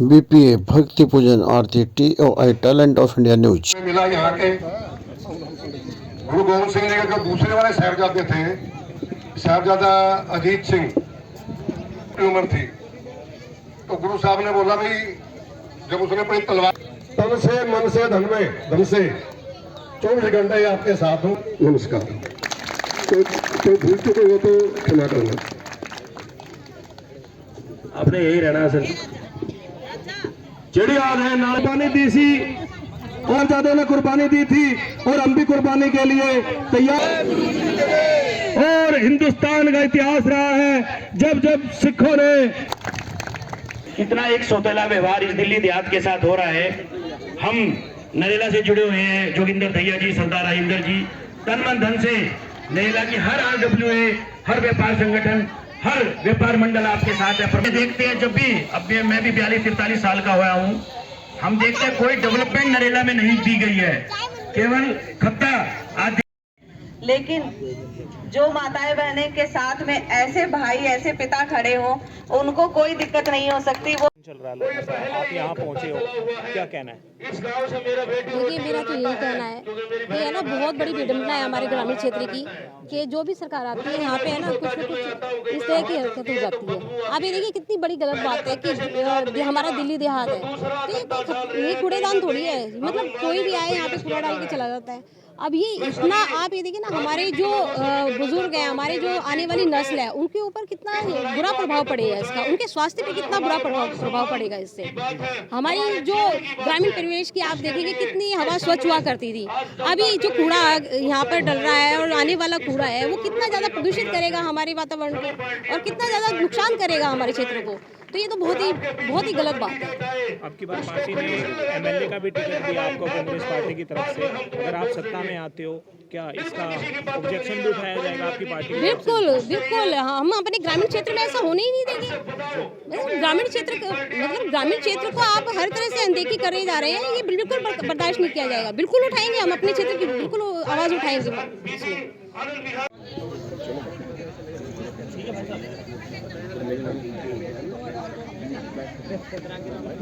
BPA भक्ति पूजन आरती TOI talent of India news. मिला यहाँ के गुरु गोविंद सिंह जी के जो दूसरे वाले साहबजादे थे, साहबजादा अजीत सिंह की उम्र थी, तो गुरु साहब ने बोला भाई जब उसने अपनी तलवार तन से मन से धन से 24 घंटे आपके साथ हूँ। नमस्कार। तो भूल चुके हो तो क्षमा करना। आपने यही रहना है सर। जेडी याद है नाल कुर्बानी दी सी और ज्यादा ने कुर्बानी दी थी और हम भी कुर्बानी के लिए तैयार। और हिंदुस्तान का इतिहास रहा है जब जब सिखों ने कितना एक सौतेला व्यवहार इस दिल्ली देहात के साथ हो रहा है। हम नरेला से जुड़े हुए हैं, जोगिंदर भैया जी, सरदार राजेंद्र जी, तन मन धन से नरेला की हर RWA, हर व्यापार संगठन, हर व्यापार मंडल आपके साथ है। देखते हैं जब भी, अब मैं भी 42-43 साल का हुआ हूँ, हम देखते हैं कोई डेवलपमेंट नरेला में नहीं दी गई है, केवल खत्ता आदि। लेकिन जो माताएं बहने के साथ में ऐसे भाई ऐसे पिता खड़े हो, उनको कोई दिक्कत नहीं हो सकती। वो चल रहा है, आप यहाँ पहुँचे हो, क्या कहना है? देखिए, मेरा तो यही कहना है कि है ना, बहुत बड़ी विडंबना है हमारे ग्रामीण क्षेत्र की कि जो भी सरकार आती है यहाँ पे है ना कुछ न कुछ इस तरह की हरकत हो जाती है। आप ये देखिए कितनी बड़ी गलत बात है कि हमारा दिल्ली देहात है, तो ये कूड़ेदान थोड़ी है, मतलब कोई भी आए यहाँ पे कूड़ा डाल के चला जाता है। अब ये इतना, आप ये देखिए ना, हमारे जो बुजुर्ग हैं, हमारे जो आने वाली नस्ल है, उनके ऊपर कितना बुरा प्रभाव पड़ेगा इसका, उनके स्वास्थ्य पे कितना बुरा प्रभाव पड़ेगा इससे। हमारी जो ग्रामीण परिवेश की आप देखेंगे कितनी हवा स्वच्छ हुआ करती थी, अभी जो कूड़ा यहाँ पर डल रहा है और आने वाला कूड़ा है वो कितना ज़्यादा प्रदूषित करेगा हमारे वातावरण को और कितना ज़्यादा नुकसान करेगा हमारे क्षेत्र को। तो ये तो बहुत ही गलत बात है। आपकी बार पार्टी ने MLA का भी टिकट दिया आपको कांग्रेस पार्टी की तरफ से, अगर आप सत्ता में आते हो क्या इसका ऑब्जेक्शन भी उठाया जाएगा आपकी पार्टी? बिल्कुल हम अपने ग्रामीण क्षेत्र में ऐसा होने ही नहीं देंगे। ग्रामीण क्षेत्र को आप हर तरह से अनदेखी करे जा रहे हैं, ये बिल्कुल बर्दाश्त नहीं किया जाएगा। बिल्कुल उठाएंगे, हम अपने क्षेत्र की बिल्कुल आवाज़ उठाएंगे।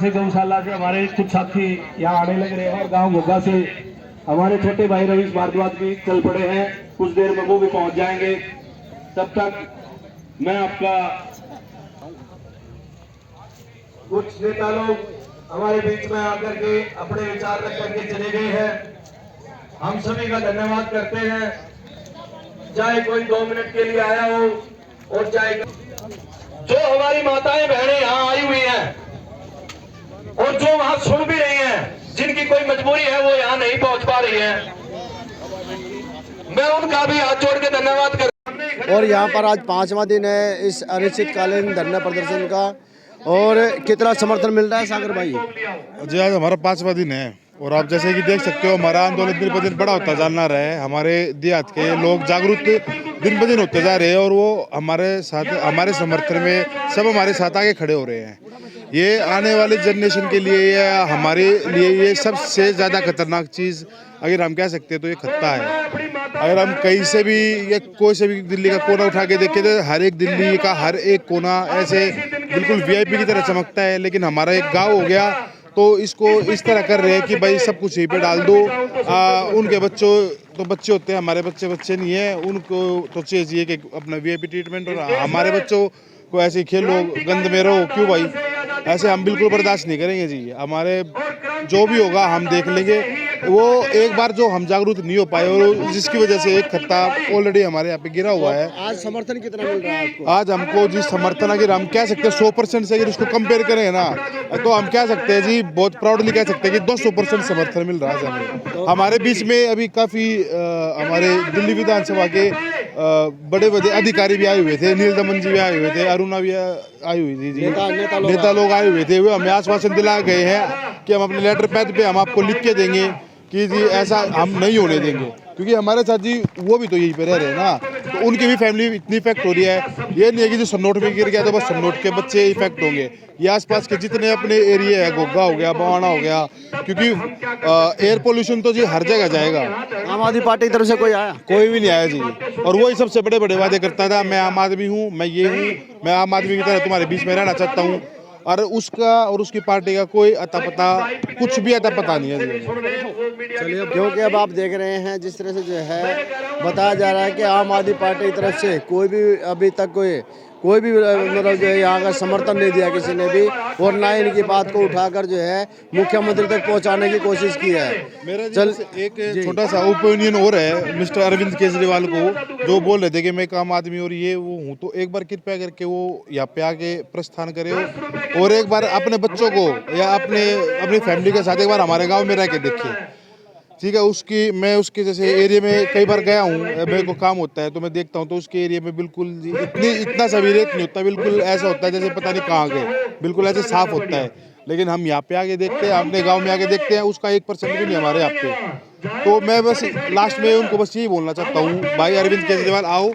गौशाला से हमारे कुछ साथी यहाँ आने लग रहे हैं और गांव घोगा से हमारे छोटे भाई रवीश भारद्वाज भी चल पड़े हैं, कुछ देर में वो भी पहुंच जाएंगे। तब तक मैं आपका, कुछ नेता लोग हमारे बीच में आकर के अपने विचार रख करके चले गए हैं, हम सभी का धन्यवाद करते हैं। चाहे कोई 2 मिनट के लिए आया हो और चाहे जो हमारी माताएं बहनें यहाँ आई हुई हैं और जो वहां सुन भी रही हैं, जिनकी कोई मजबूरी है वो यहाँ नहीं पहुंच पा रही हैं, मैं उनका भी हाथ जोड़ के धन्यवाद करता हूं। और यहाँ पर आज 5वां दिन है इस अनिश्चितकालीन धरना प्रदर्शन का, और कितना समर्थन मिल रहा है सागर भाई? जी आज हमारा 5वां दिन है और आप जैसे कि देख सकते हो हमारा आंदोलन दिन ब दिन बड़ा होता जा रहा है। हमारे देहात के लोग जागरूक दिन ब दिन होते जा रहे हैं और वो हमारे साथ, हमारे समर्थन में सब हमारे साथ आगे खड़े हो रहे हैं। ये आने वाली जनरेशन के लिए या हमारे लिए ये सबसे ज़्यादा खतरनाक चीज़ अगर हम कह सकते हैं तो ये खत्ता है। अगर हम कहीं से भी या कोई से भी दिल्ली का कोना उठा के देखें तो हर एक दिल्ली का हर एक कोना ऐसे बिल्कुल VIP की तरह चमकता है, लेकिन हमारा एक गाँव हो गया तो इसको इस तरह कर रहे हैं कि भाई सब कुछ यहीं पे डाल दो। उनके बच्चों तो बच्चे होते हैं, हमारे बच्चे नहीं है, उनको तो चाहिए कि अपना VIP ट्रीटमेंट, और हमारे बच्चों को ऐसे खेलो गंद में रहो, क्यों भाई? ऐसे हम बिल्कुल बर्दाश्त नहीं करेंगे जी। हमारे जो भी होगा हम देख लेंगे। वो एक बार जो हम जागरूक नहीं हो पाए और जिसकी वजह से एक खत्ता ऑलरेडी हमारे यहाँ पे गिरा हुआ है। आज समर्थन कितना मिल रहा है आपको? आज हमको जी समर्थन अगर हम कह सकते हैं 100% से अगर उसको कंपेयर करें ना तो हम कह सकते हैं जी, बहुत प्राउडली कह सकते हैं कि 200% समर्थन मिल रहा है हमें। हमारे बीच में अभी काफ़ी हमारे दिल्ली विधानसभा के बड़े बड़े अधिकारी भी आए हुए थे, नील दमन जी भी आए हुए थे, अरुणा भी आई हुई थी जी, नेता लोग आए हुए थे। वे हमें आश्वासन दिला गए हैं कि हम अपने लेटर पैड पे हम आपको लिख के देंगे कि जी ऐसा हम नहीं होने देंगे, क्योंकि हमारे साथ जी वो भी तो यहीं पे रह रहे हैं ना, तो उनकी भी फैमिली इतनी इफेक्ट हो रही है। ये नहीं है कि जो सन्नोट में गिर गया तो बस सन्नोट के बच्चे इफेक्ट होंगे, ये आसपास के जितने अपने एरिया है, गोगा हो गया, बवाना हो गया, क्योंकि एयर पोल्यूशन तो जी हर जगह जाएगा। आम आदमी पार्टी की तरफ से कोई आया? कोई भी नहीं आया जी, और वही सबसे बड़े बड़े वादे करता था, मैं आम आदमी हूँ, मैं ये हूँ, मैं आम आदमी की तरह तुम्हारे बीच में रहना चाहता हूँ। और उसका और उसकी पार्टी का कोई अता पता, कुछ भी अता पता नहीं है। चलिए, क्योंकि अब आप देख रहे हैं जिस तरह से जो है बताया जा रहा है कि आम आदमी पार्टी की तरफ से कोई भी अभी तक कोई भी मतलब जो है यहाँ का समर्थन नहीं दिया किसी ने भी, और ना ही इनकी बात को उठाकर जो है मुख्यमंत्री तक पहुँचाने की कोशिश की है। मेरा एक छोटा सा ओपिनियन और है मिस्टर अरविंद केजरीवाल को, जो बोल रहे थे कि मैं एक आम आदमी और ये वो हूँ, तो एक बार कृपया करके वो यहाँ पे आके प्रस्थान करे और एक बार अपने बच्चों को या अपनी फैमिली के साथ एक बार हमारे गाँव में रह के देखे, ठीक है। मैं उसके जैसे एरिया में कई बार गया हूँ, मेरे को काम होता है तो मैं देखता हूँ, तो उसके एरिया में बिल्कुल इतना सा भी रेत नहीं होता, बिल्कुल ऐसा होता है जैसे पता नहीं कहाँ गए, बिल्कुल ऐसे साफ होता है। लेकिन हम यहाँ पे आके देखते हैं, अपने गांव में आके देखते हैं, उसका 1% भी नहीं हमारे यहाँ पे। तो मैं बस लास्ट में उनको बस यही बोलना चाहता हूँ, भाई अरविंद केजरीवाल आओ,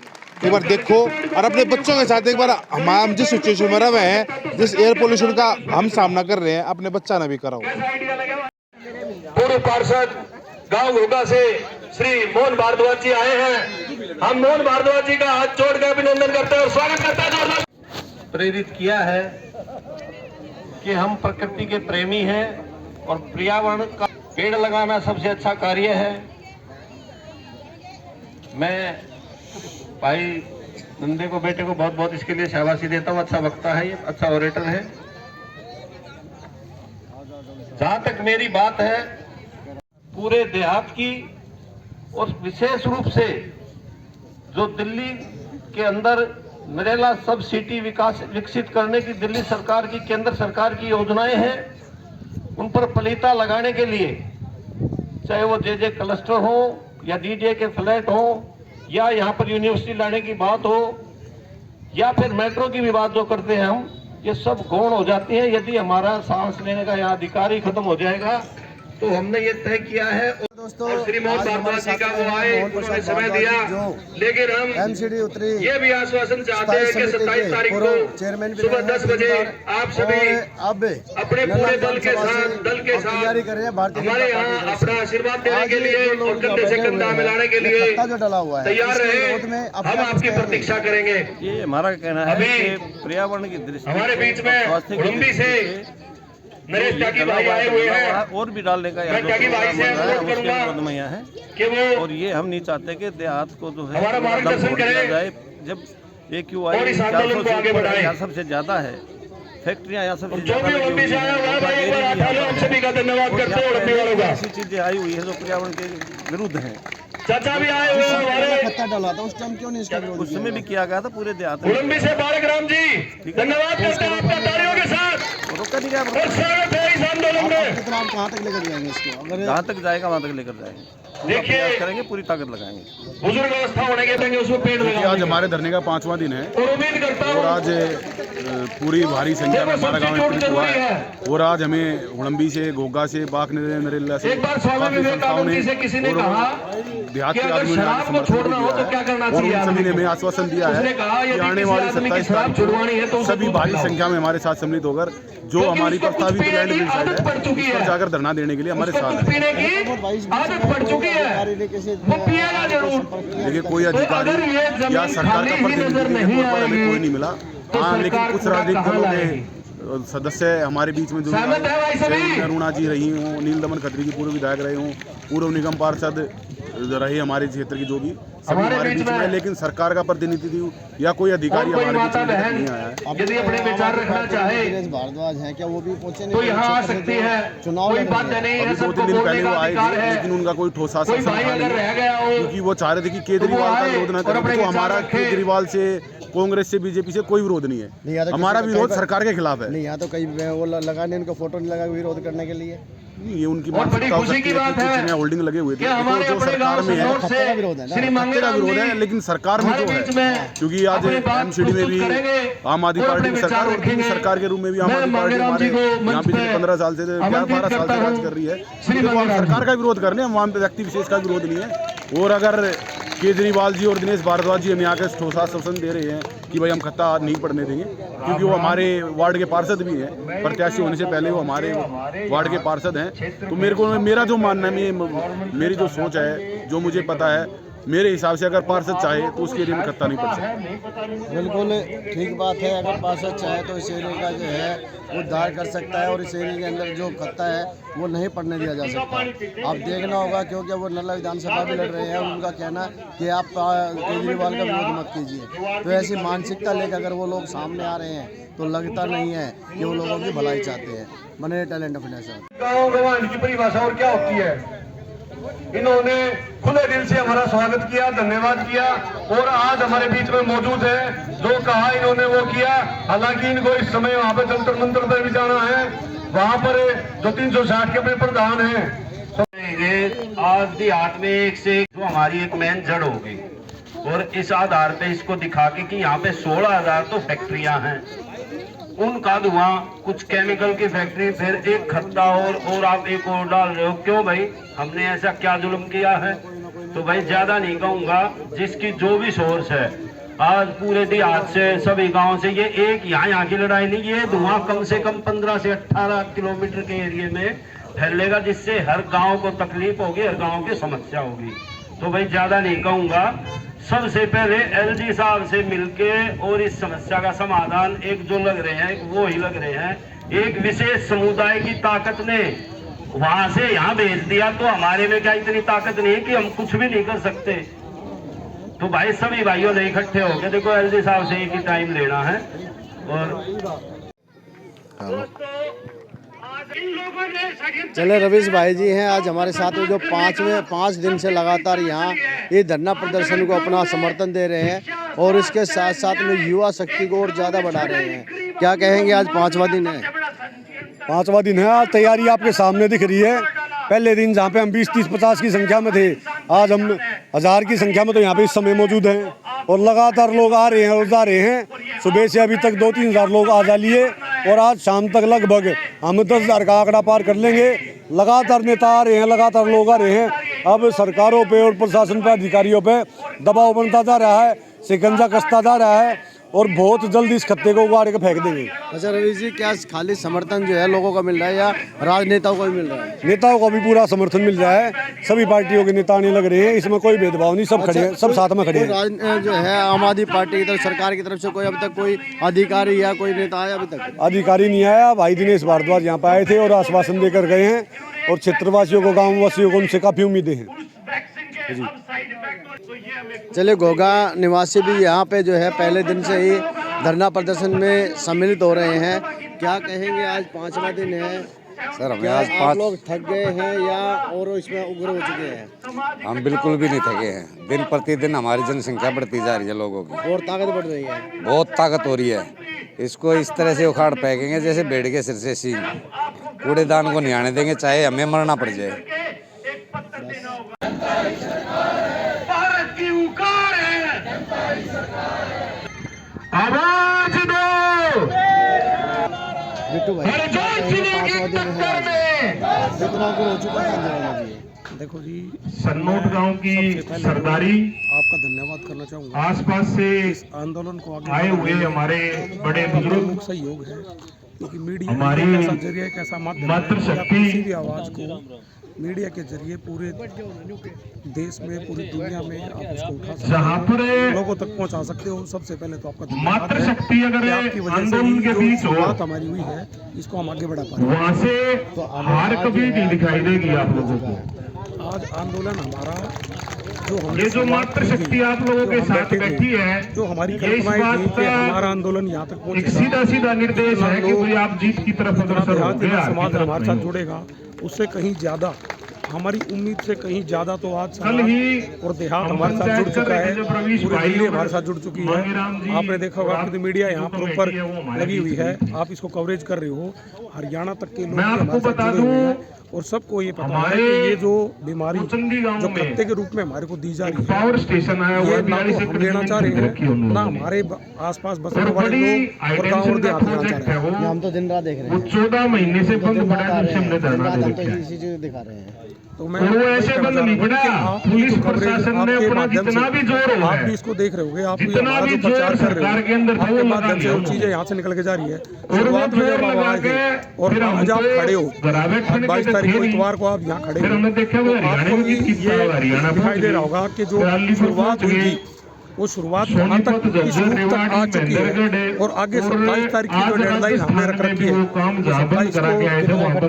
एक बार देखो और अपने बच्चों के साथ एक बार हम जिस सिचुएशन में रहे हैं, जिस एयर पोल्यूशन का हम सामना कर रहे हैं, अपने बच्चा ना भी कराओ। पूर्व पार्षद गांव घोगा से श्री मोहन भारद्वाज जी आए हैं। हम मोहन भारद्वाज जी का हाथ जोड़कर अभिनंदन करते हैं और स्वागत करते हैं। प्रेरित किया है कि हम प्रकृति के प्रेमी हैं और पर्यावरण का पेड़ लगाना सबसे अच्छा कार्य है। मैं भाई नंदे को बेटे को बहुत बहुत इसके लिए शाबाशी देता हूँ। अच्छा वक्ता है, ये अच्छा ऑरेटर है। जहां तक मेरी बात है पूरे देहात की, और विशेष रूप से जो दिल्ली के अंदर नरेला सब सिटी विकसित करने की दिल्ली सरकार की, केंद्र सरकार की योजनाएं हैं, उन पर पलीता लगाने के लिए, चाहे वो जे क्लस्टर हो या डीडीए के फ्लैट हो या यहाँ पर यूनिवर्सिटी लाने की बात हो या फिर मेट्रो की भी बात जो करते हैं हम, ये सब गौण हो जाती है यदि हमारा सांस लेने का यहाँ अधिकार ही खत्म हो जाएगा। तो हमने ये तय किया है। दोस्तों, श्री मोहन भारद्वाज जी का वो आए, उन्होंने समय दिया, लेकिन हम एमसीडी उतरी ये भी आश्वासन चाहते हैं कि 27 तारीख को सुबह 10 बजे आप सभी अब अपने पूरे दल के साथ हमारे यहाँ अपना आशीर्वाद देने के लिए और कंधे से कंधा मिलाने के लिए तैयार रहे। हम आपकी प्रतीक्षा करेंगे। ये हमारा कहना है कि पर्यावरण की दृष्टि हमारे बीच में उड़ुम्बी से नरेश त्यागी भाई आए हुए हैं, और भी डालने का त्यागी भाई से अनुरोध करूंगा है कि वो, और ये हम नहीं चाहते कि देहात को जो है हमारा मार्गदर्शन करें जाए। जब AQI और इस आंदोलन को आगे बढ़ाएं। सबसे ज्यादा है, फैक्ट्रियां यहाँ सबसे जो भी उड़ुम्बी से आया हुआ है, एक बार हाथ तालियों हम सभी का धन्यवाद करते हैं उड़ुम्बी वालों का। ऐसी चीजें आई हुई है जो पर्यावरण के विरुद्ध है। चाचा भी आए हुए हमारे, खत्ता डाला था उस टाइम, क्यों नहीं इसका विरोध उस समय भी किया गया था पूरे देहात में। उड़ुम्बी से बालक राम जी धन्यवाद करते हैं आपका तालियों के साथ, रोका नहीं गया। और स्वागत है इस आंदोलन में। कितना आप कहाँ तक लेकर जाएंगे इसको? अगर जहाँ तक जाएगा वहाँ तक लेकर जाएंगे, देखिए करेंगे, पूरी ताकत लगाएंगे। बुजुर्ग अवस्था होने के देंगे उसमें पेड़ लगाएंगे। आज हमारे धरने का 5वां दिन है और उम्मीद करता हूँ और आज पूरी भारी संख्या में हमारा गांव एकत्रित हुआ है। और आज हमें उड़ुम्बी से, घोगा से, बाग नरेला से एक बार स्वामी विवेकानंद जी से किसी ने कहा देहात कि के अगर आदमी ने शराब को छोड़ना हो तो क्या करना और चाहिए उन सभी ने आपको? हमें आश्वासन दिया है उसने कहा कि यदि आने किसी वाली आदमी की 27 शराब तारीख छुड़वानी है तो को उसे सभी दूध भारी पिलाओ। संख्या में हमारे साथ सम्मिलित होकर जो क्योंकि हमारी उसको कुछ प्रस्तावित लैंड पीने की बिल साइड आदत पड़ है चुकी उस पर है। जाकर धरना देने के लिए हमारे उसको साथ कुछ है। पीने की आदत पड़ चुकी है, वो पिएगा जरूर। देखिए कोई अधिकारी या सरकार का प्रतिनिधि के तौर पर हमें कोई नहीं मिला। हाँ, लेकिन कुछ राजनीतिक दलों के सदस्य हमारे बीच में जो अरुणा जी रही हूँ, नील दमन खत्री जी पूर्व विधायक रहे हूँ, पूर्व निगम पार्षद रहे हमारे क्षेत्र की, जो भी सभी हमारे बीच में, लेकिन सरकार का प्रतिनिधि या कोई अधिकारी हमारे बीच में नहीं आया है। यदि अपने विचार रखना चाहे भारद्वाज हैं, क्या वो भी पहुंचे तो यहाँ आ सकती है, कोई बात नहीं है। अभी 2-3 दिन पहले वो आए थे, लेकिन उनका कोई ठोस आश्वासन था नहीं, क्योंकि वो चाह रहे थे कि केजरीवाल का विरोध न करें। तो हमारा केजरीवाल से, कांग्रेस से, बीजेपी से कोई विरोध नहीं है, हमारा विरोध सरकार के खिलाफ है। नहीं, यहाँ तो कई वो लगाने, उनका फोटो नहीं लगा विरोध करने के लिए। ये उनकी मानसिकता हो सकती है कि कुछ होल्डिंग लगे हुए थे, जो सरकार में है खतरा विरोध है ना, खतरा विरोध है, लेकिन सरकार में जो है, क्योंकि आज एमसीडी में भी आम आदमी पार्टी की सरकार और दिल्ली सरकार के रूप में भी आम आदमी पार्टी हमारे यहाँ पिछले 15 साल से 12 साल से राज कर रही है। तो हम सरकार का विरोध कर रहे हैं, हम वहाँ पे व्यक्ति विशेष का विरोध नहीं है। और अगर केजरीवाल जी और दिनेश भारद्वाज जी हमें आकर ठोस आश्वासन दे रहे हैं कि भाई हम खत्ता नहीं पड़ने देंगे, क्योंकि वो हमारे वार्ड के पार्षद भी हैं, प्रत्याशी होने से पहले वो हमारे वार्ड के पार्षद हैं। तो मेरा जो मानना है, मेरी जो सोच है, जो मुझे पता है, मेरे हिसाब से अगर पार्षद चाहे तो उसके एरिया में खत्ता नहीं पड़ सकता। बिल्कुल ठीक बात है। अगर पार्षद चाहे तो इस एरिया का जो है उद्धार कर सकता है, और इस एरिया के अंदर जो खत्ता है वो नहीं पड़ने दिया जा सकता। आप देखना होगा, क्योंकि वो नल्ला विधानसभा भी लड़ रहे हैं, उनका कहना कि आप केजरीवाल का विरोध मत कीजिए। तो ऐसी मानसिकता लेकर अगर वो लोग सामने आ रहे हैं तो लगता नहीं है कि वो लोगों की भलाई चाहते हैं। मने टैलेंट ऑफ नेशन। गाँव गंवार की परिभाषा और क्या होती है? इन्होंने खुले दिल से हमारा स्वागत किया, धन्यवाद किया, और आज हमारे बीच में मौजूद है। जो कहा इन्होंने वो किया। हालांकि इनको इस समय वहाँ पे जंतर मंतर पर भी जाना है, वहाँ पर जो 360 के अपने प्रधान हैं। आज देहात में एक से एक जो हमारी एक मेन जड़ होगी, और इस आधार पे इसको दिखा के कि यहाँ पे 16,000 तो फैक्ट्रियां हैं, उनका धुआं, कुछ केमिकल की फैक्ट्री, फिर एक खत्ता और आप एक और डाल रहे हो। क्यों भाई, हमने ऐसा क्या जुल्म किया है? तो भाई ज्यादा नहीं कहूंगा, जिसकी जो भी सोर्स है, आज पूरे देहात से सभी गांव से, ये एक यहाँ की लड़ाई नहीं, ये धुआं कम से कम 15 से 18 किलोमीटर के एरिया में फैलेगा, जिससे हर गांव को तकलीफ होगी, हर गांव की समस्या होगी। तो भाई ज्यादा नहीं कहूंगा, सबसे पहले एलजी साहब से मिलके और इस समस्या का समाधान एक जो लग रहे हैं वो ही लग रहे हैं। एक विशेष समुदाय की ताकत ने वहां से यहाँ भेज दिया, तो हमारे में क्या इतनी ताकत नहीं है कि हम कुछ भी नहीं कर सकते? तो भाई सभी भाइयों ने इकट्ठे होकर देखो एलजी साहब से एक ही टाइम लेना है। और चले रवीश भाई जी हैं आज हमारे साथ में, जो 5 दिन से लगातार यहाँ ये धरना प्रदर्शन को अपना समर्थन दे रहे हैं, और इसके साथ साथ में युवा शक्ति को और ज़्यादा बढ़ा रहे हैं। क्या कहेंगे, आज 5वां दिन है? 5वां दिन है। आज तैयारी आपके सामने दिख रही है। पहले दिन जहाँ पे हम 20, 30, 50 की संख्या में थे, आज हम 1000 की संख्या में तो यहाँ पे इस समय मौजूद हैं, और लगातार लोग आ रहे हैं और जा रहे हैं। सुबह से अभी तक 2-3 हज़ार लोग आ जा लिए, और आज शाम तक लगभग हम 10,000 का आंकड़ा पार कर लेंगे। लगातार नेता आ रहे हैं, लगातार लोग आ रहे हैं। अब सरकारों पे और प्रशासन पे, अधिकारियों पे दबाव बनता जा रहा है, शिकंजा कसता जा रहा है, और बहुत जल्दी इस खत्ते को उगाड़ के फेंक देंगे। अच्छा रवीश जी, क्या खाली समर्थन जो है लोगों का मिल रहा है या राजनेताओं को भी मिल रहा है? नेताओं को भी पूरा समर्थन मिल रहा है, सभी पार्टियों के नेता आने लग रहे हैं, इसमें कोई भेदभाव नहीं, सब खड़े हैं, सब साथ में खड़े हैं। जो है आम आदमी पार्टी की तरफ, सरकार की तरफ से कोई अब तक कोई अधिकारी या कोई नेता आया? अभी तक अधिकारी नहीं आया। भाई दिनेश भारद्वाज यहाँ पे आए थे और आश्वासन देकर गए हैं, और क्षेत्रवासियों को, गाँव वासियों को उनसे काफ़ी उम्मीदें हैं जी। चलिए, घोघा निवासी भी यहाँ पे जो है पहले दिन से ही धरना प्रदर्शन में सम्मिलित हो रहे हैं। क्या कहेंगे, आज 5वां दिन है सर? हमें क्या आज आप लोग थक गए हैं या और इसमें उग्र हो चुके हैं? हम बिल्कुल भी नहीं थके हैं। दिन प्रतिदिन हमारी जनसंख्या बढ़ती जा रही है, लोगों की और ताकत बढ़ रही है, बहुत ताकत हो रही है। इसको इस तरह से उखाड़ फेंकेंगे जैसे भेड़ के सिर से सींग। कूड़ेदान को नहीं आने देंगे, चाहे हमें मरना पड़ जाए। भारत की उकार है, आवाज दो। बिट्टू भाई, 5वां दिन है, कितना उग्र हो चुका है? देखो जी, सन्नोट गांव की सरदारी, आपका धन्यवाद करना चाहूँगा। आसपास से आंदोलन को आए हुए हमारे बड़े बुजुर्ग, सहयोग है, क्योंकि मीडिया हमारी कैसा जरिया, कैसा मातृ शक्ति, किसी भी आवाज़ को मीडिया के जरिए पूरे देश में, पूरी दुनिया में आप उसको उठा सकते हो, लोगों तक पहुंचा सकते हो। सबसे पहले तो आपका मातृ शक्ति अगर आपकी वजह से आंदोलन के बीच हो, बात हमारी हुई है, इसको हम आगे बढ़ा पाए। वहाँ से तो हार कभी नहीं दिखाई देगी आप लोगों को। आज आंदोलन हमारा, ये जो मातृ शक्ति आप लोगों के साथ बैठी है, जो हमारी ये इस कल्पनाएं थी बात कि का हमारा आंदोलन यहाँ तक एक सीधा निर्देश है कि भाई आप जीत की तरफ अग्रसर हो गए। समाज हमारे साथ जुड़ेगा, उससे कहीं ज्यादा, हमारी उम्मीद से कहीं ज्यादा तो आज कल ही और देहात हमारे साथ जुड़ चुका है, पूरी दिल्ली हमारे साथ जुड़ चुकी है। आपने देखा होगा कि मीडिया यहाँ पर ऊपर लगी हुई है, आप इसको कवरेज कर रहे हो। हरियाणा तक के लोग हमारे साथ जुड़े हुए हैं, और सबको ये पता है कि ये जो बीमारी जो खत्ते के रूप में हमारे को दी जा रही है, पावर स्टेशन आया हुआ ये ना तो हम लेना चाह रहे हैं, ना हमारे आसपास बसने वाले लोग और गाँव और देहात लेना चाह रहे हैं। हम तो दिन रात देख रहे हैं, 14 महीने से बंद पड़ा है, दिन रात हम तो इसी चीज दिखा रहे हैं। तो मैं ऐसे बंद नहीं पड़ा। पुलिस प्रशासन ने अपना जितना भी जोर आप भी इसको देख रहे होंगे, आप भी हमारा जो प्रचार कर रहे हो आपके माध्यम से वो चीजें यहाँ से निकल के जा रही है। शुरुआत में जब आप आए थे और आज आप खड़े हो, 22 तारीख को इतवार को आप यहाँ खड़े हो, तो आपको भी ये दिखाई दे रहा होगा कि जो शुरुआत हुई थी वो शुरुआत यहाँ तक इस रूप तक आ चुकी है और आगे 27 तारीख की जो डेडलाइन हमने रख रखी है, 27 को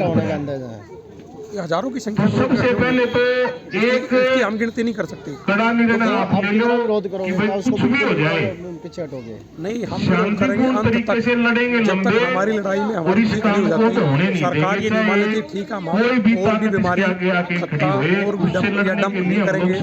हजारों की संख्या सबसे पहले तो एक हम गिनती नहीं कर सकते। विरोध करोगे उसको हो जाए पीछे हटोगे नहीं, हम विरोध करेंगे अंत तक, जब तक हमारी लड़ाई में हमारी ठीक नहीं हो जाती। सरकार ये नहीं मान लेती ठीक है, हम और भी बीमारी खत्ता और भी डंप नहीं करेंगे,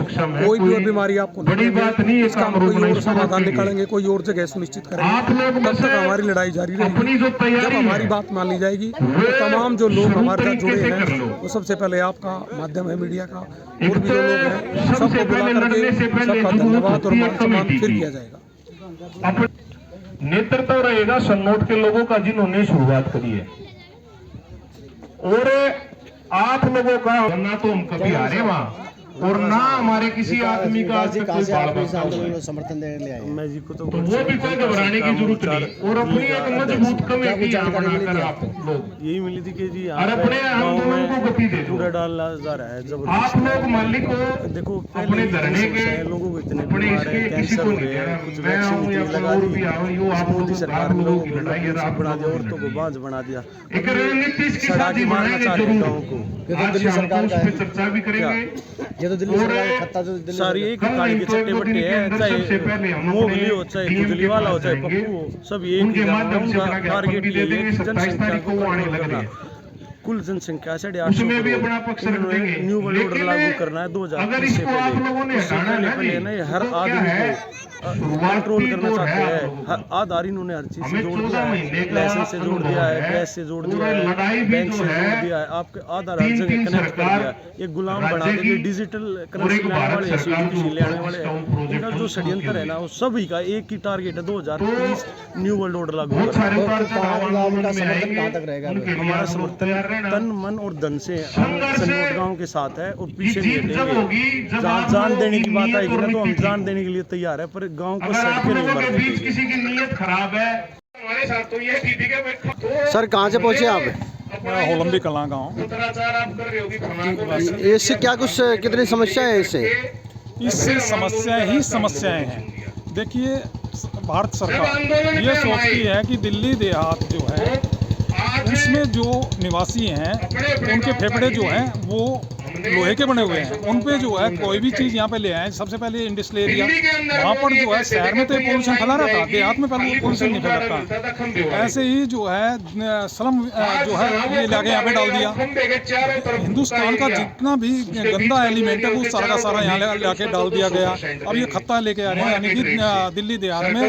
कोई भी और बीमारी आपको नहीं, इसका हम कोई और समाधान निकालेंगे, कोई और जगह सुनिश्चित करेंगे। तब तक हमारी लड़ाई जारी रहेगी। जब हमारी बात मान ली जाएगी तो तमाम जो लोग हमारे साथ जुड़े हैं, वो सबसे पहले आपका माध्यम है मीडिया का, और भी जो लोग हैं सबको बुला करके सबका धन्यवाद और मान सम्मान फिर किया जाएगा। नेतृत्व रहेगा सन्नोट के लोगों का जिन्होंने शुरुआत करी है, और आप लोगों का ना तो हम कभी हारे वहां और ना हमारे किसी आदमी का समर्थन देने ले आए। मैं जी को तो वो भी कोई घबराने की जरूरत नहीं, और अपनी एक मजबूत कमेटी बनाकर आप लोग यही मिली थी कि जी अपने आंदोलन को गति दे दो, डालना जा रहा है जब आप लोग मालिक को देखो अपने धरने के लोगों को इतने कैंसर हो गए हैं, कुछ वैक्सीन लगा दी मोदी सरकार ने लोगों को बना दिया, औरतों को बांझ बना दिया, एक रणनीति सड़ा के मारना चाह रहे हैं गाँव को। दिल्ली सरकार का चर्चा भी करेंगे, ये तो दिल्ली सरकार का खत्ता जो दिल्ली सारी एक काली के चट्टे बट्टे है, चाहे मोगली हो, चाहे गुजली वाला हो, चाहे पप्पू हो, सब एक ही टारगेट ले लेंगे जनसंख्या को कंट्रोल करना। कुल जनसंख्या 850 न्यू वर्ल्ड ऑर्डर लागू करना है 2030 से पहले हर आदमी को कंट्रोल करना चाहते हैं। हर आधार इन्होंने हर चीज से जोड़ दिया है, लाइसेंस से जोड़ दिया है, गैस से जोड़ दिया है, बैंक से जोड़ दिया है, आपके आधार हर जगह कनेक्ट कर दिया। ये गुलाम बना देंगे, डिजिटल करेंसी लाने वाले हैं, ले आने वाले हैं। इनका जो षड्यंत्र है ना, वो सभी का एक ही टारगेट है 2030 न्यू वर्ल्ड ऑर्डर लागू करना। कहाँ तक रहेगा? हमारा समर्थन तन मन और धन से सन्नोट गांव के साथ है और पीछे नहीं हटेंगे। जान देने की बात आएगी ना तो हम जान देने के लिए तैयार है, पर गांव को सड़के नहीं मरने देंगे। किसी की नीयत खराब है हमारे साथ तो ये ठीक है। सर कहाँ से पहुँचे आप? होलंबी कला गाँव। इससे क्या कुछ कितनी समस्या है? इससे समस्याएं ही समस्याएं हैं। देखिए, भारत सरकार ये सोचती है कि दिल्ली देहात जो है उसमें जो निवासी हैं उनके फेफड़े जो हैं वो लोहे के बने हुए हैं, उन पे जो है कोई भी चीज़ यहाँ पे ले आए। सबसे पहले इंडस्ट्रियल एरिया वहाँ पर जो है शहर में तो पोल्यूशन फैला रहता, देहात में पहले पोल्यूशन नहीं फैलता। ऐसे ही जो है स्लम जो है ये लाके यहाँ पे डाल दिया। हिंदुस्तान का जितना भी गंदा एलिमेंट है वो सारा का सारा यहाँ लाके डाल दिया गया। अब ये खत्ता लेके आ रहे हैं, यानी कि दिल्ली देहात में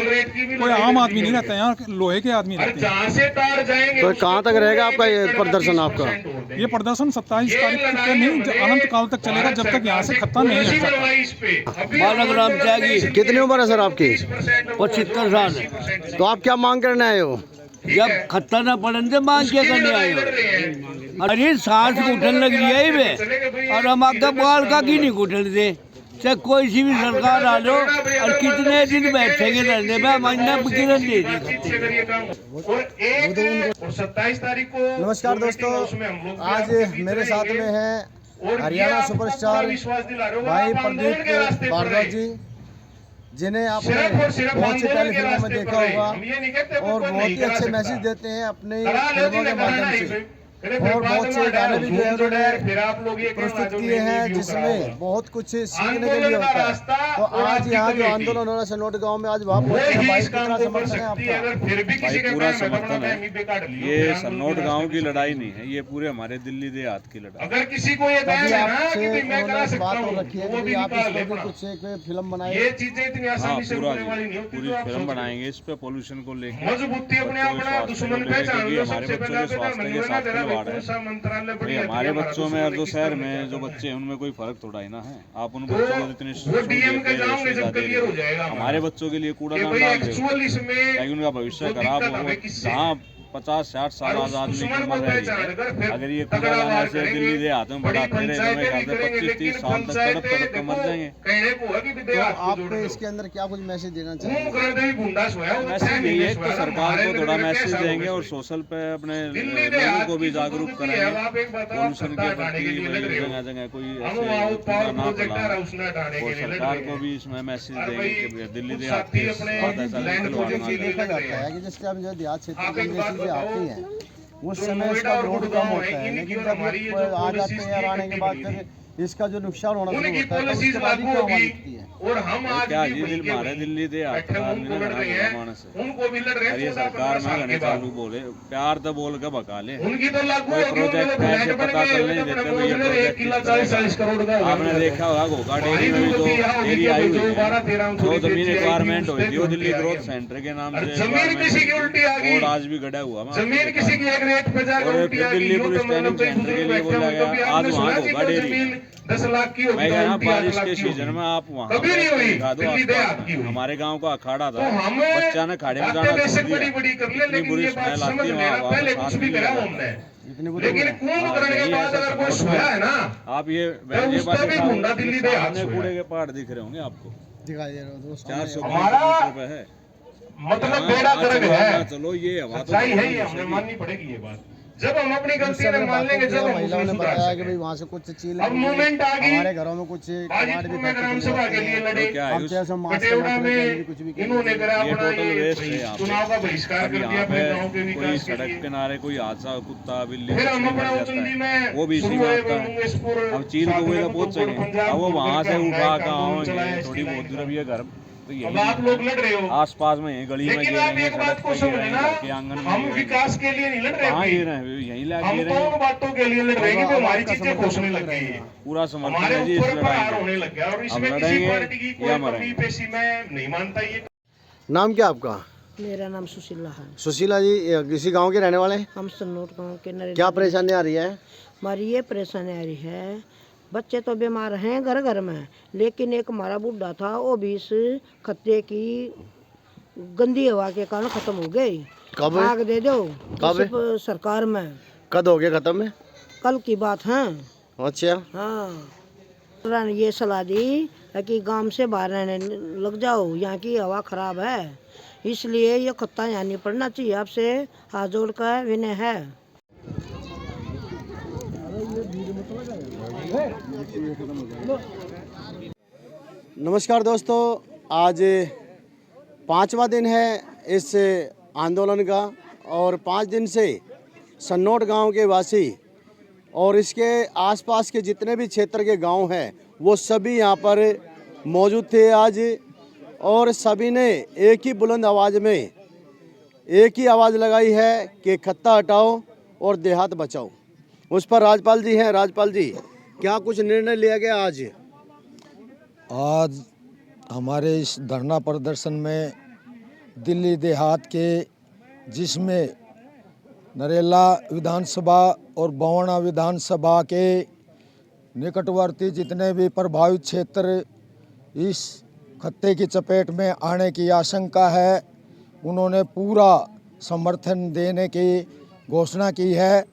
कोई आम आदमी नहीं रहता, यहाँ लोहे के आदमी रहते हैं। तो कहाँ तक रहेगा आपका ये प्रदर्शन? आपका ये प्रदर्शन 27 तारीख तक नहीं, अनंत काल तक चलेगा, जब तक यहाँ से खत्ता नहीं हट जाता। कितनी उम्र है सर आपकी? 75 साल है। तो आप क्या मांग करने आए हो? जब खत्ता ना पड़न से मांग क्या करने आए हो? अरे सांस घुटन लग रही है और हम आपका बाल का की नहीं घुटन दे, चाहे कोई सी भी सरकार आ लो और कितने दिन बैठेंगे धरने में, हम किरण दे दी। नमस्कार दोस्तों, आज मेरे साथ में है हरियाणा सुपरस्टार भाई प्रदीप भारद्वाज जी, जिन्हें आपने बहुत सी पहली फिल्मों में देखा होगा और बहुत ही अच्छे मैसेज देते हैं अपनी फिल्मों के माध्यम से, और बहुत से गाने भी जो है उन्होंने प्रस्तुत किए हैं जिसमें बहुत कुछ सीखने के लिए होता है। तो आज यहाँ जो आंदोलन हो रहा है सन्नोट गाँव में, आज वहाँ पहुंचे, भाई कितना समर्थन है आपका? भाई पूरा समर्थन है। ये सन्नोट गांव की लड़ाई नहीं है, ये पूरे हमारे दिल्ली देहात की लड़ाई। अगर किसी को ये आपसे उन्होंने बात हो रखी है कि आप इस पर कुछ एक फिल्म बनाए, ये चीजें इतनी आसानी से होने वाली नहीं होती। पूरी फिल्म बनाएंगे इस पे, पोल्यूशन को लेकर मजबूती अपने दुश्मन पहचान लो। सबसे पहले हमारे बच्चों में और जो शहर में जो बच्चे हैं उनमें कोई फर्क थोड़ा ही ना है। आप उन बच्चों को जितने हमारे बच्चों के लिए कूड़ादान डाल रहे हो, उनका भविष्य खराब हो। जहाँ 50-60 साल आजाद में उम्र रह गई। अगर ये कूड़ेदान ऐसे दिल्ली देहात में बढ़ाते रहे तो मैं कहता 25-30 साल तक तड़प तड़प के मर जाएंगे। तो आप इसके अंदर क्या कुछ मैसेज देना चाहिए? मैसेज यही है कि सरकार को थोड़ा मैसेज देंगे और सोशल पे अपने लोगों को भी जागरूक करेंगे। पोल्यूशन के प्रति जगह जगह कोई ऐसे कूड़ा ना फैलाए और सरकार को भी इसमें मैसेज देंगे कि दिल्ली देहात के साथ ऐसा देखा जाता है कि जैसे अब जो देहात क्षेत्र में ये चीजें आती हैं उस समय इसका लोड कम होता है, लेकिन जब ये आ जाते हैं आने के बाद फिर इसका जो नुकसान होना शुरू होता है तो उसके बाद ही क्या दिखती है। और हम आज क्या जी दिल मारे दिल्ली दे ये सरकार में घने चालू बोले प्यार तो बोल के बका ले कोई प्रोजेक्ट कैसे पता चल नहीं देते भाई ये प्रोजेक्ट आपने देखा होगा घोगा डेयरी में भी जो एरिया आई हुई है जो जमीन रिक्वायरमेंट हुई थी वो दिल्ली ग्रोथ सेंटर के नाम से और आज भी गड़ा हुआ जमीन किसी की एक रेट पे जाकर और दिल्ली पुलिस ट्रेनिंग सेंटर के लिए बोला गया आज वहाँ घोगा डेयरी 10 लाख की मैं कह रहा बारिश के सीजन में आप वहाँ दिखा दो। हमारे गांव का अखाड़ा था, बच्चा ने खाड़े में जाना इतनी बुरी स्मेल आती है आप ये कूड़े के पहाड़ दिख रहे होंगे आपको, दिखाई दे रहा है 400 रुपए है मतलब बेड़ा गर्क है। चलो ये हवा तो सही है, हमने माननी पड़ेगी ये बात। जब हम अपनी गलती में मान लेंगे जब महिलाओं ने बताया कि भाई वहाँ से कुछ चीज अब मूवमेंट आ गई, हमारे घरों में कुछ कबाड़ भी ग्राम सभा के लिए लड़े, कटेवड़ा में इन्होंने करा अपना ये चुनाव का बहिष्कार कर दिया अपने गांव के विकास के लिए। सड़क किनारे कोई हादसा कुत्ता बिल्ली फिर हम अपना उचंदी में वो भी इसी में आता है। अब चील को पहुंच सके अब वो वहाँ से उठा कर आओगे थोड़ी बहुत दूर भी है घर तो अब आप लोग लड़ रहे हो आसपास में यही गली में लेकिन आप एक बात को समझे ना, हम विकास के लिए नहीं लड़ रहे, यही हम तो उन बातों के लिए लड़ रहे हैं कि हमारी चीजें खोसने लग गई है, पूरा समर्थन हमारे है जी ऊपर इस प्रहार लड़ाई होने लग गया और इसमें किसी पार्टी की कोई कमी पेशी मैं नहीं मानता। ये नाम क्या आपका? मेरा नाम सुशीला है। सुशीला जी किसी गांव के रहने वाले हैं? हम सन्नोट गांव के नरेंद्र। क्या परेशानी आ रही है? हमारी ये परेशानी आ रही है, बच्चे तो बीमार हैं घर घर में, लेकिन एक हमारा बुढ़ा था वो भी इस खत्ते की गंदी हवा के कारण खत्म हो गई। कब आग दे दो कब सरकार में कब हो गया खत्म है? कल की बात है। अच्छा हाँ ये सलाह दी कि गांव से बाहर रहने लग जाओ, यहाँ की हवा खराब है, इसलिए ये खत्ता यहाँ नहीं पड़ना चाहिए। आपसे हाथ जोड़ कर विनय है। नमस्कार दोस्तों, आज 5वां दिन है इस आंदोलन का और 5 दिन से सन्नोट गांव के वासी और इसके आसपास के जितने भी क्षेत्र के गांव हैं वो सभी यहां पर मौजूद थे आज, और सभी ने एक ही बुलंद आवाज़ में एक ही आवाज़ लगाई है कि खत्ता हटाओ और देहात बचाओ। उस पर राजपाल जी हैं। राजपाल जी, क्या कुछ निर्णय लिया गया आज? आज हमारे इस धरना प्रदर्शन में दिल्ली देहात के जिसमें नरेला विधानसभा और बवाना विधानसभा के निकटवर्ती जितने भी प्रभावित क्षेत्र इस खत्ते की चपेट में आने की आशंका है, उन्होंने पूरा समर्थन देने की घोषणा की है।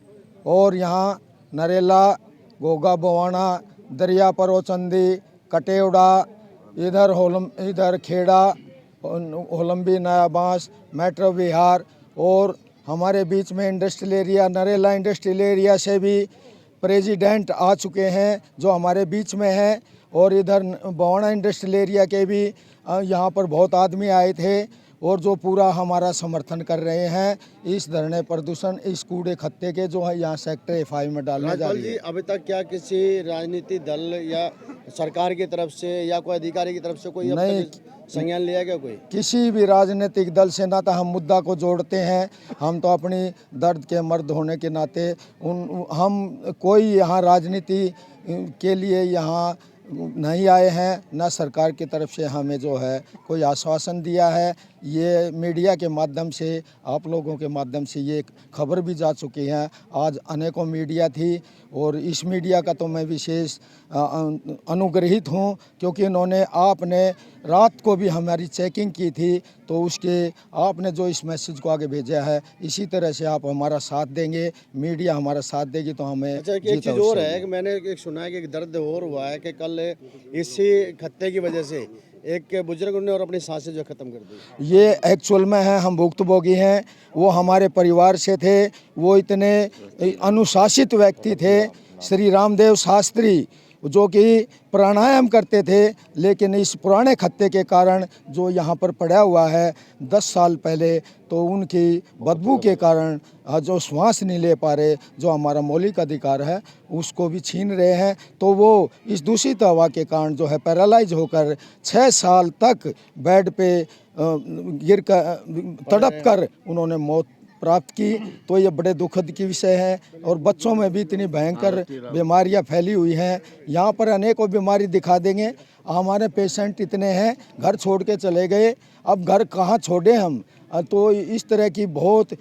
और यहाँ नरेला, गोगा बवाना, दरिया परोचंदी, कटेवड़ा, इधर खेड़ा, होलंबी, नया बांस, मेट्रो विहार और हमारे बीच में industrial area Narela industrial area से भी प्रेसिडेंट आ चुके हैं जो हमारे बीच में हैं, और इधर बवाना इंडस्ट्रियल एरिया के भी यहाँ पर बहुत आदमी आए थे और जो पूरा हमारा समर्थन कर रहे हैं इस धरने प्रदूषण इस कूड़े खत्ते के जो है यहाँ सेक्टर FI में डालने जा रही है। अभी तक क्या किसी राजनीतिक दल या सरकार की तरफ से या कोई अधिकारी की तरफ से कोई नहीं संज्ञान लिया गया? कोई किसी भी राजनीतिक दल से ना तो हम मुद्दा को जोड़ते हैं, हम तो अपनी दर्द के मर्द होने के नाते हम कोई यहाँ राजनीति के लिए यहाँ नहीं आए हैं, ना सरकार की तरफ से हमें जो है कोई आश्वासन दिया है ये मीडिया के माध्यम से, आप लोगों के माध्यम से ये खबर भी जा चुकी है। आज अनेकों मीडिया थी और इस मीडिया का तो मैं विशेष अनुग्रहित हूँ, क्योंकि इन्होंने आपने रात को भी हमारी चेकिंग की थी, तो उसके आपने जो इस मैसेज को आगे भेजा है, इसी तरह से आप हमारा साथ देंगे, मीडिया हमारा साथ देगी तो हमें अच्छा, एक चीज़ और है कि मैंने एक सुना है कि एक दर्द और हुआ है कि कल इसी खत्ते की वजह से एक बुजुर्ग ने और अपनी सांसें जो ख़त्म कर दी। ये एक्चुअल में है, हम भुक्तभोगी हैं। वो हमारे परिवार से थे, वो इतने अनुशासित व्यक्ति थे। श्री रामदेव शास्त्री जो कि प्राणायाम करते थे, लेकिन इस पुराने खत्ते के कारण जो यहाँ पर पड़ा हुआ है 10 साल पहले, तो उनकी बदबू के कारण जो श्वास नहीं ले पा रहे, जो हमारा मौलिक अधिकार है उसको भी छीन रहे हैं। तो वो इस दूषित हवा के कारण जो है पैरालाइज होकर 6 साल तक बेड पे गिर कर तड़प कर उन्होंने मौत प्राप्त की। तो ये बड़े दुखद की विषय है। और बच्चों में भी इतनी भयंकर बीमारियां फैली हुई हैं, यहाँ पर अनेकों बीमारी दिखा देंगे। हमारे पेशेंट इतने हैं, घर छोड़ के चले गए, अब घर कहाँ छोड़े हम। तो इस तरह की बहुत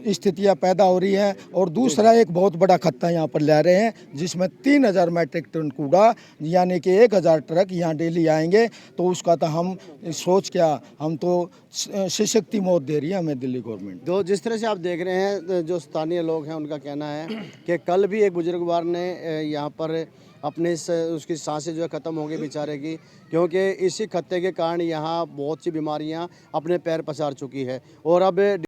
स्थितियां पैदा हो रही हैं। और दूसरा एक बहुत बड़ा खत्ता यहाँ पर ले रहे हैं, जिसमें 3000 मैट्रिक टन कूड़ा, यानी कि 1000 ट्रक यहाँ डेली आएंगे। तो उसका तो हम सोच क्या, हम तो सशक्ति मौत दे रही है हमें दिल्ली गवर्नमेंट। तो जिस तरह से आप देख रहे हैं, जो स्थानीय लोग हैं उनका कहना है कि कल भी एक बुजुर्गवार ने यहाँ पर अपने उसकी सांसें जो है ख़त्म हो गई बेचारे की, क्योंकि इसी खत्ते के कारण यहाँ बहुत सी बीमारियाँ अपने पैर पसार चुकी है। और अब